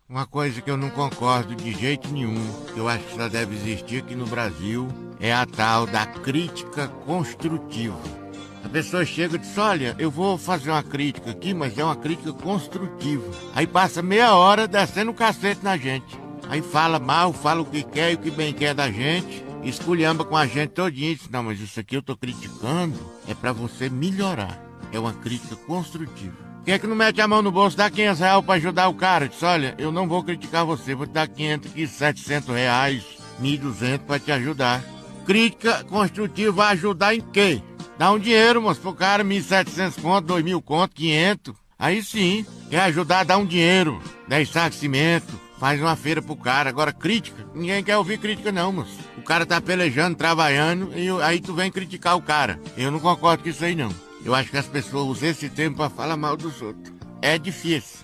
Uma coisa que eu não concordo de jeito nenhum, que eu acho que só deve existir aqui no Brasil, é a tal da crítica construtiva. A pessoa chega e diz, olha, eu vou fazer uma crítica aqui, mas é uma crítica construtiva. Aí passa meia hora descendo o cacete na gente. Aí fala mal, fala o que quer e o que bem quer da gente, esculhamba com a gente todinha e diz, não, mas isso aqui eu tô criticando, é pra você melhorar. É uma crítica construtiva. Quem é que não mete a mão no bolso, dá R$ 500 pra ajudar o cara? Diz, olha, eu não vou criticar você, vou te dar 500 aqui, R$ 700, 1.200 pra te ajudar. Crítica construtiva vai ajudar em quê? Dá um dinheiro, moço, pro cara, 1.700 conto, 2.000 conto, 500. Aí sim, quer ajudar, dá um dinheiro, 10 sacos de cimento, faz uma feira pro cara. Agora, crítica, ninguém quer ouvir crítica não, moço. O cara tá pelejando, trabalhando, e aí tu vem criticar o cara. Eu não concordo com isso aí não. Eu acho que as pessoas usam esse tempo pra falar mal dos outros. É difícil.